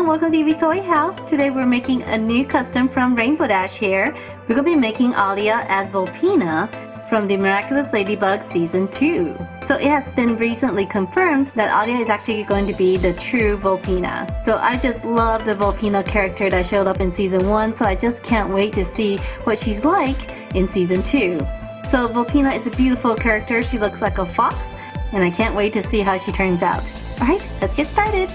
and welcome to Evies Toy House. Today we're making a new custom from Rainbow Dash here. We're going to be making Alya as Volpina from the Miraculous Ladybug Season 2. So it has been recently confirmed that Alya is actually going to be the true Volpina. So I just love the Volpina character that showed up in Season 1, so I just can't wait to see what she's like in Season 2. So Volpina is a beautiful character. She looks like a fox, and I can't wait to see how she turns out. Alright, let's get started!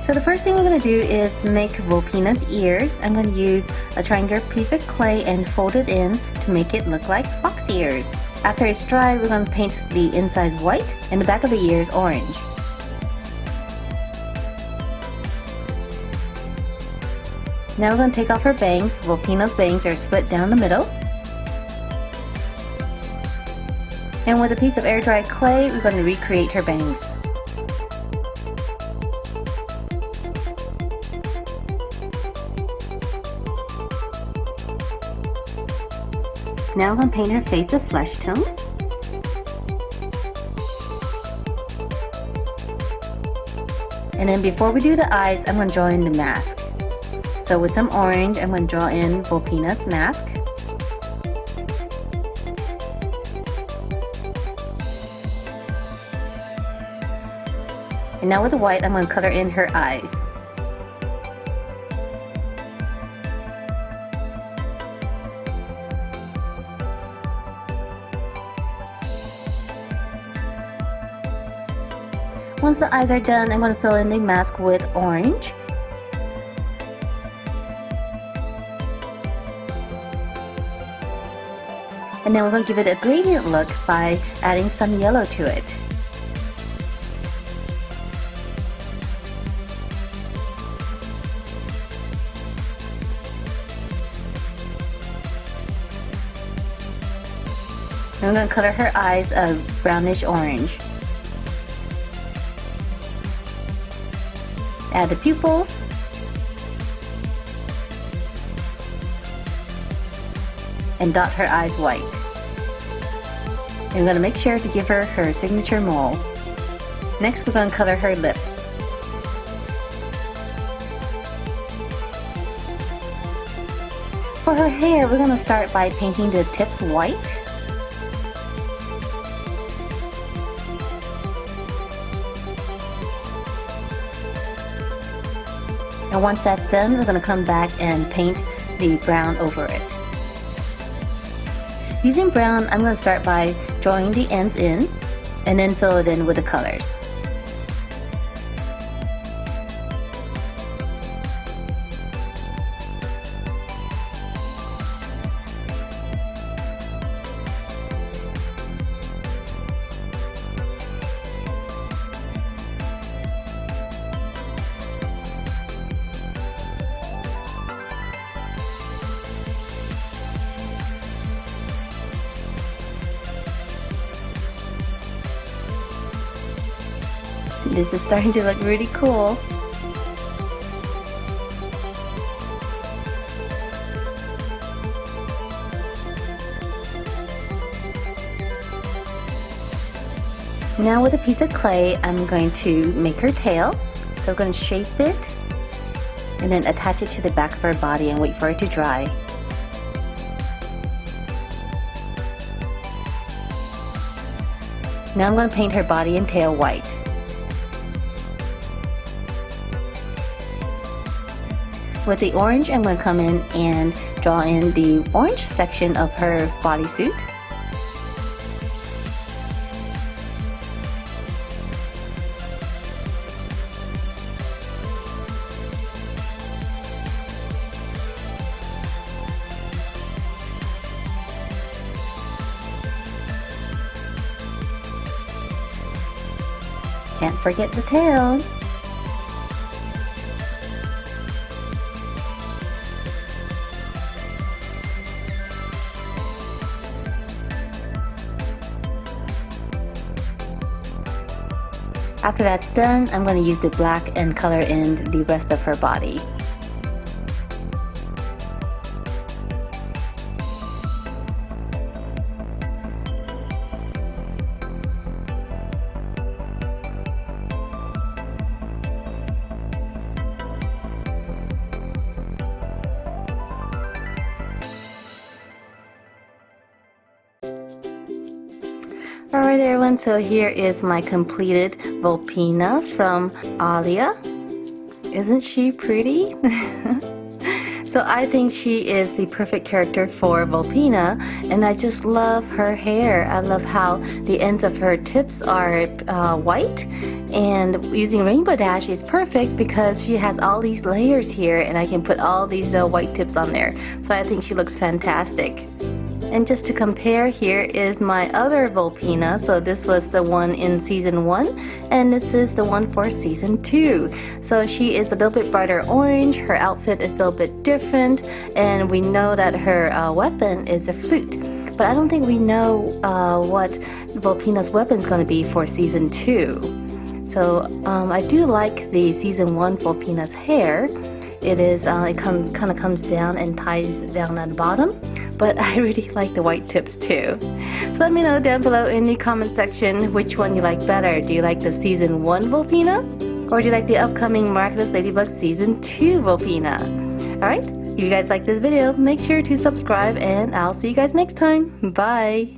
So the first thing we're going to do is make Volpina's ears. I'm going to use a triangular piece of clay and fold it in to make it look like fox ears. After it's dry, we're going to paint the insides white and the back of the ears orange. Now we're going to take off her bangs. Volpina's bangs are split down the middle. And with a piece of air-dried clay, we're going to recreate her bangs. Now I'm going to paint her face a flesh tone. And then before we do the eyes, I'm going to draw in the mask. So with some orange, I'm going to draw in Volpina's mask. And now with the white, I'm going to color in her eyes. Once the eyes are done, I'm going to fill in the mask with orange. And then we're going to give it a gradient look by adding some yellow to it. And I'm going to color her eyes a brownish orange. Add the pupils. And dot her eyes white. And we're going to make sure to give her her signature mole. Next we're going to color her lips. For her hair, we're going to start by painting the tips white. And once that's done, we're going to come back and paint the brown over it. Using brown, I'm going to start by drawing the ends in and then fill it in with the colors. This is starting to look really cool. Now with a piece of clay, I'm going to make her tail. So I'm going to shape it and then attach it to the back of her body and wait for it to dry. Now I'm going to paint her body and tail white. With the orange, I'm going to come in and draw in the orange section of her bodysuit. Can't forget the tail. After that's done, I'm going to use the black and color in the rest of her body. there everyone, so here is my completed Volpina from Alya. Isn't she pretty? So I think she is the perfect character for Volpina, and I just love her hair. I love how the ends of her tips are white, and using Rainbow Dash is perfect because she has all these layers here and I can put all these white tips on there. So I think she looks fantastic. And just to compare, here is my other Volpina. So this was the one in season 1 and this is the one for season 2. So she is a little bit brighter orange, her outfit is a little bit different, and we know that her weapon is a flute. But I don't think we know what Volpina's weapon is going to be for season 2. So I do like the season 1 Volpina's hair. It kind of comes down and ties down at the bottom. But I really like the white tips too. So let me know down below in the comment section which one you like better. Do you like the season 1 Volpina? Or do you like the upcoming Miraculous Ladybug season 2 Volpina? Alright, if you guys like this video, make sure to subscribe and I'll see you guys next time. Bye!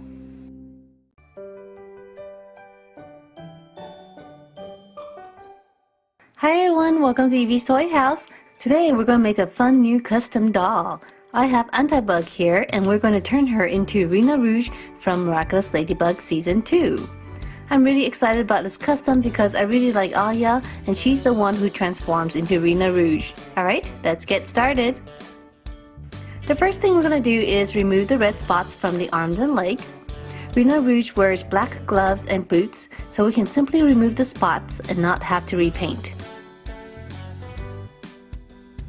Hi everyone, welcome to Evies Toy House. Today we're going to make a fun new custom doll. I have Antibug here and we're going to turn her into Rena Rouge from Miraculous Ladybug Season 2. I'm really excited about this custom because I really like Alya and she's the one who transforms into Rena Rouge. Alright, let's get started. The first thing we're going to do is remove the red spots from the arms and legs. Rena Rouge wears black gloves and boots, so we can simply remove the spots and not have to repaint.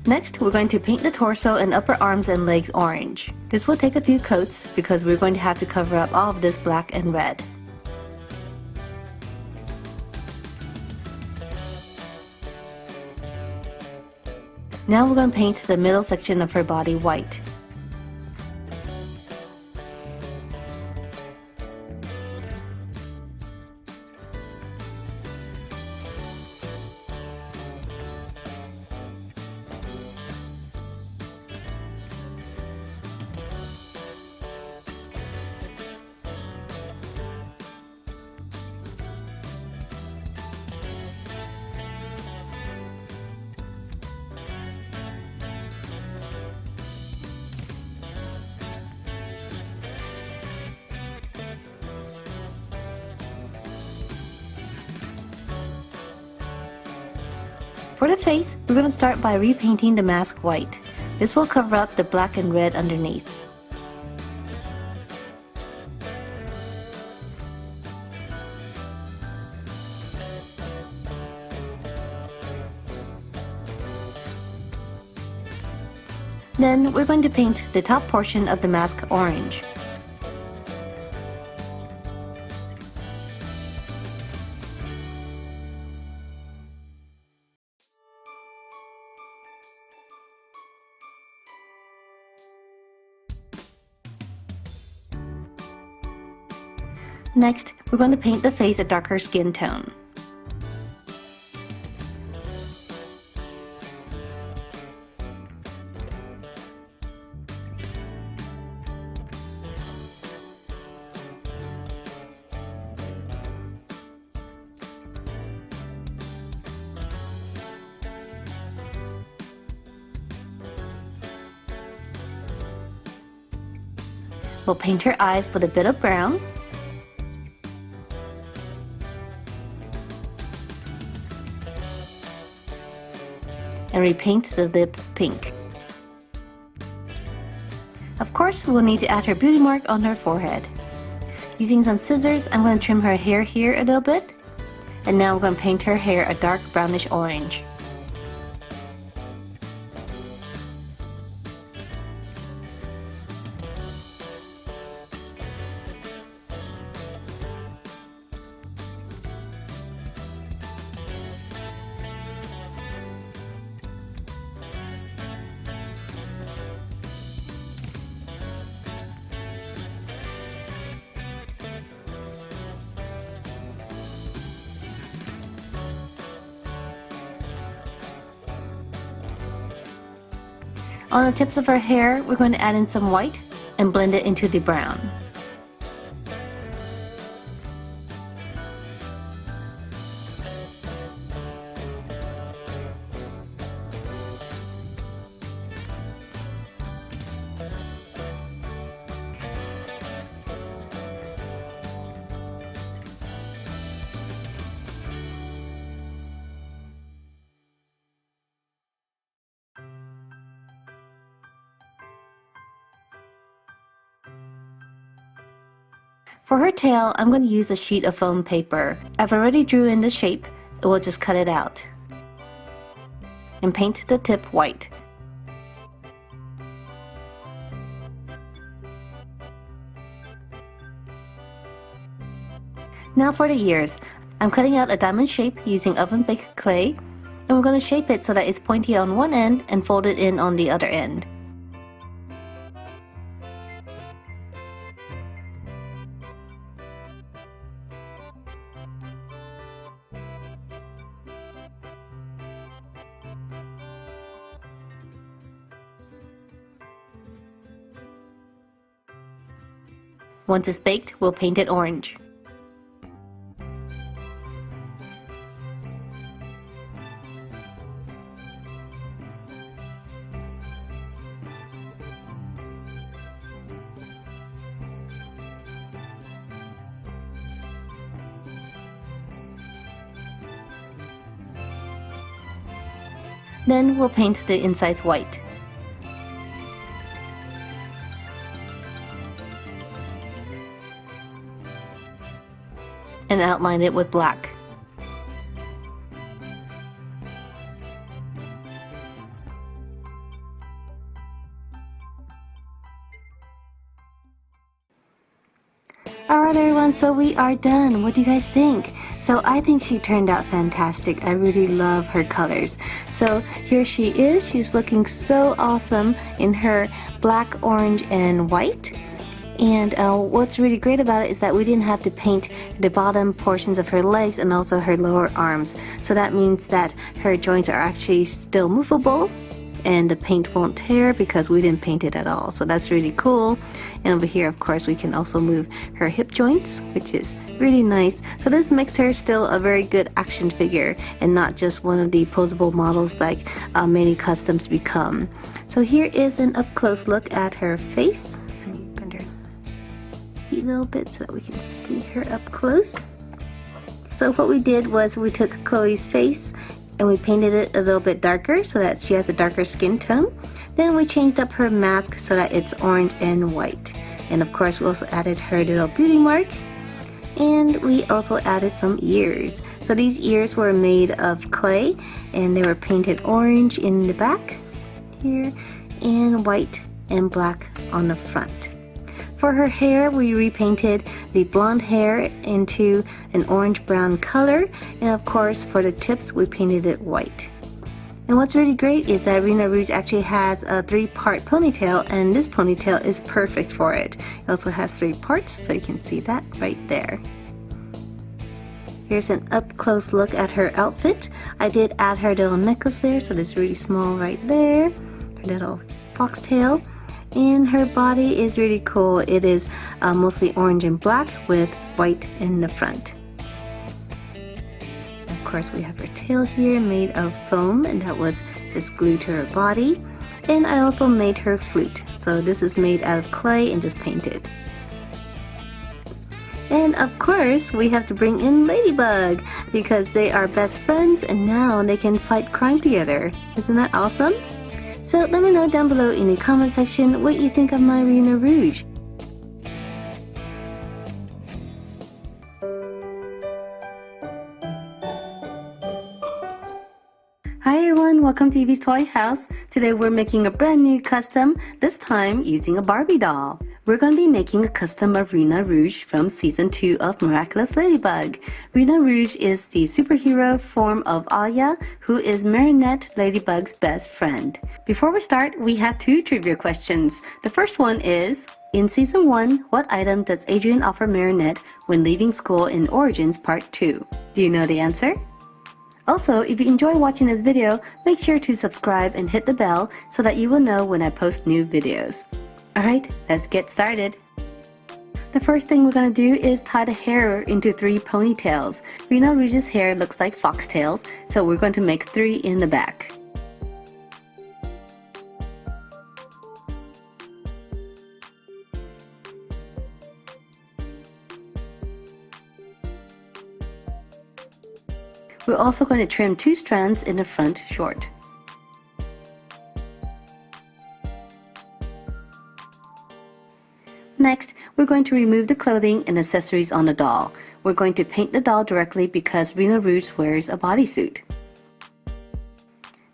Next, we're going to paint the torso and upper arms and legs orange. This will take a few coats because we're going to have to cover up all of this black and red. Now we're going to paint the middle section of her body white. For the face, we're going to start by repainting the mask white. This will cover up the black and red underneath. Then we're going to paint the top portion of the mask orange. Next, we're going to paint the face a darker skin tone. We'll paint her eyes with a bit of brown. And repaint the lips pink. Of course, we'll need to add her beauty mark on her forehead. Using some scissors, I'm going to trim her hair here a little bit. And now I'm going to paint her hair a dark brownish orange. On the tips of her hair, we're going to add in some white and blend it into the brown. For her tail, I'm going to use a sheet of foam paper. I've already drew in the shape. We'll just cut it out and paint the tip white. Now for the ears. I'm cutting out a diamond shape using oven baked clay, and we're going to shape it so that it's pointy on one end and folded in on the other end. Once it's baked, we'll paint it orange. Then we'll paint the insides white. And outline it with black. Alright everyone, so we are done. What do you guys think? So I think she turned out fantastic. I really love her colors. So here she is. She's looking so awesome in her black, orange, and white. And what's really great about it is that we didn't have to paint the bottom portions of her legs and also her lower arms. So that means that her joints are actually still movable and the paint won't tear because we didn't paint it at all. So that's really cool. And over here, of course, we can also move her hip joints, which is really nice. So this makes her still a very good action figure and not just one of the posable models like many customs become. So here is an up-close look at her face. A little bit so that we can see her up close. So what we did was we took Chloe's face and we painted it a little bit darker so that she has a darker skin tone. Then we changed up her mask so that it's orange and white. And of course we also added her little beauty mark. And we also added some ears. So these ears were made of clay and they were painted orange in the back here and white and black on the front. For her hair, we repainted the blonde hair into an orange-brown color, and of course for the tips we painted it white. And what's really great is that Rena Rogue actually has a 3-part ponytail, and this ponytail is perfect for it. It also has 3 parts, so you can see that right there. Here's an up-close look at her outfit. I did add her little necklace there, so it's really small right there. Her little foxtail. And her body is really cool. It is mostly orange and black with white in the front. Of course we have her tail here made of foam, and that was just glued to her body. And I also made her flute. So this is made out of clay and just painted. And of course we have to bring in Ladybug because they are best friends and now they can fight crime together. Isn't that awesome? So let me know down below in the comment section what you think of my Rena Rogue. Hi everyone, welcome to Evies Toy House. Today we're making a brand new custom, this time using a Barbie doll. We're going to be making a custom of Rena Rogue from Season 2 of Miraculous Ladybug. Rena Rogue is the superhero form of Alya, who is Marinette Ladybug's best friend. Before we start, we have 2 trivia questions. The first one is, in Season 1, what item does Adrian offer Marinette when leaving school in Origins Part 2? Do you know the answer? Also, if you enjoy watching this video, make sure to subscribe and hit the bell so that you will know when I post new videos. Alright, let's get started. The first thing we're going to do is tie the hair into 3 ponytails. Rena Rouge's hair looks like foxtails, so we're going to make 3 in the back. We're also going to trim 2 strands in the front short. Next, we're going to remove the clothing and accessories on the doll. We're going to paint the doll directly because Rena Rogue wears a bodysuit.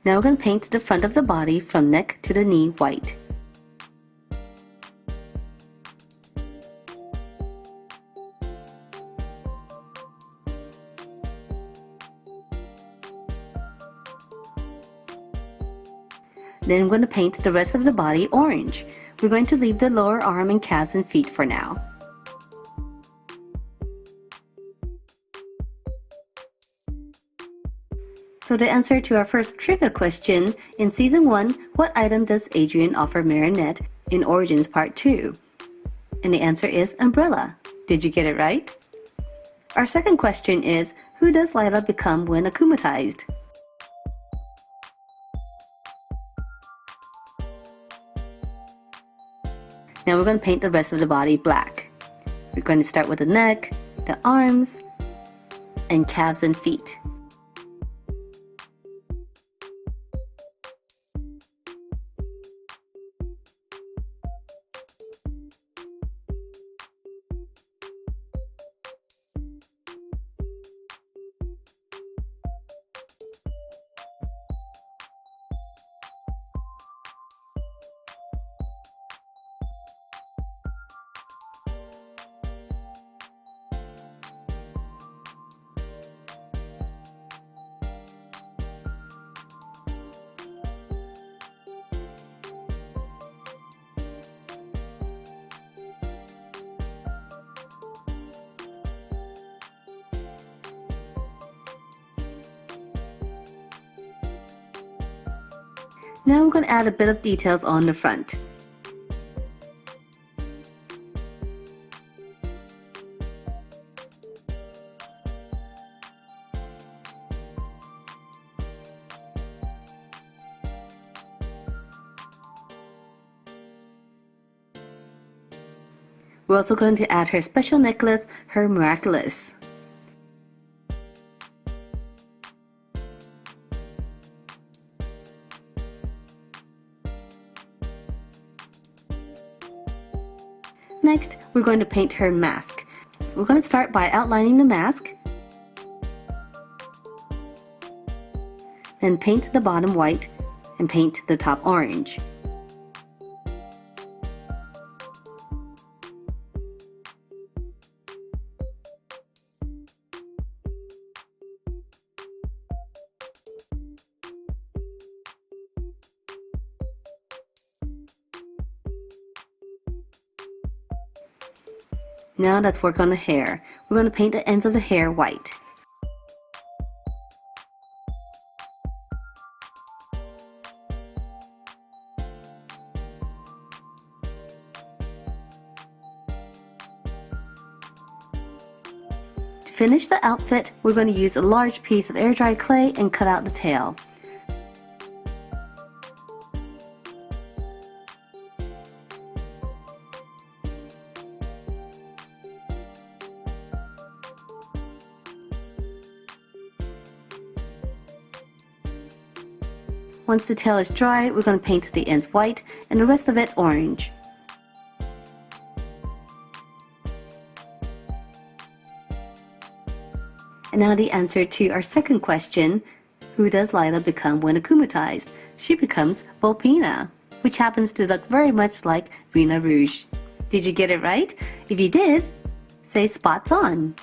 Now we're going to paint the front of the body from neck to the knee white. Then we're going to paint the rest of the body orange. We're going to leave the lower arm and calves and feet for now. So the answer to our first trivia question, in Season 1, what item does Adrian offer Marinette in Origins Part 2? And the answer is umbrella. Did you get it right? Our second question is, who does Lila become when akumatized? Now we're going to paint the rest of the body black. We're going to start with the neck, the arms, and calves and feet. Now I'm going to add a bit of details on the front. We're also going to add her special necklace, her Miraculous. Next, we're going to paint her mask. We're going to start by outlining the mask, then paint the bottom white and paint the top orange. Now let's work on the hair. We're going to paint the ends of the hair white. To finish the outfit, we're going to use a large piece of air-dried clay and cut out the tail. Once the tail is dry, we're going to paint the ends white and the rest of it orange. And now the answer to our second question, who does Lila become when akumatized? She becomes Volpina, which happens to look very much like Rena Rogue. Did you get it right? If you did, say spots on.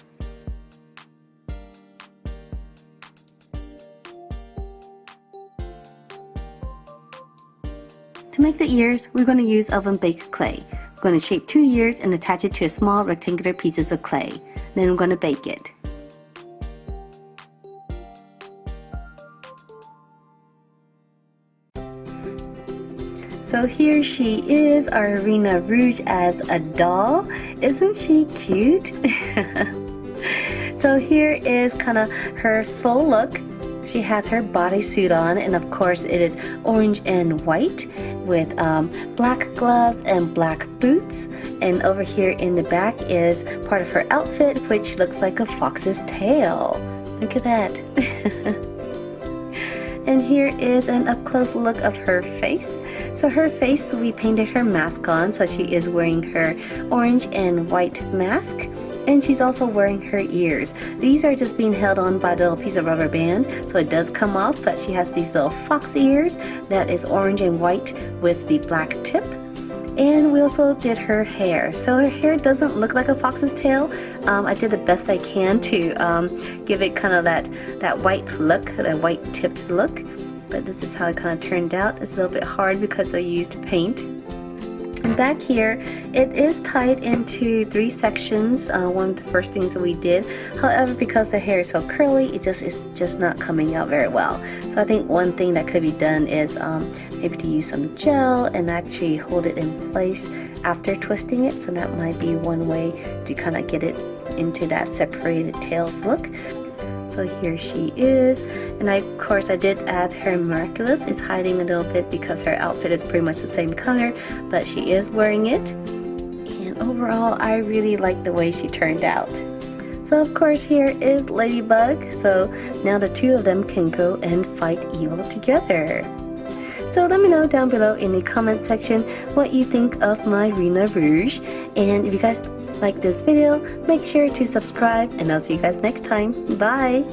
To make the ears, we're going to use oven-baked clay. We're going to shape 2 ears and attach it to a small rectangular pieces of clay. Then we're going to bake it. So here she is, our Rena Rogue as a doll. Isn't she cute? So here is kind of her full look. She has her bodysuit on, and of course it is orange and white with black gloves and black boots. And over here in the back is part of her outfit, which looks like a fox's tail. Look at that. And here is an up-close look of her face. So her face, we painted her mask on, so she is wearing her orange and white mask. And she's also wearing her ears. These are just being held on by a little piece of rubber band, so it does come off, but she has these little fox ears that is orange and white with the black tip. And we also did her hair. So her hair doesn't look like a fox's tail. I did the best I can to give it kind of that white look, that white tipped look. But this is how it kind of turned out. It's a little bit hard because I used paint. And back here, it is tied into 3 sections, one of the first things that we did. However, because the hair is so curly, it's just not coming out very well. So I think one thing that could be done is maybe to use some gel and actually hold it in place after twisting it. So that might be one way to kind of get it into that separated tails look. So here she is, and of course I did add her Miraculous. It's hiding a little bit because her outfit is pretty much the same color, but she is wearing it. And overall, I really like the way she turned out. So of course here is Ladybug, so now the 2 of them can go and fight evil together. So let me know down below in the comment section what you think of my Rena Rouge, and if you guys like this video, make sure to subscribe, and I'll see you guys next time. Bye!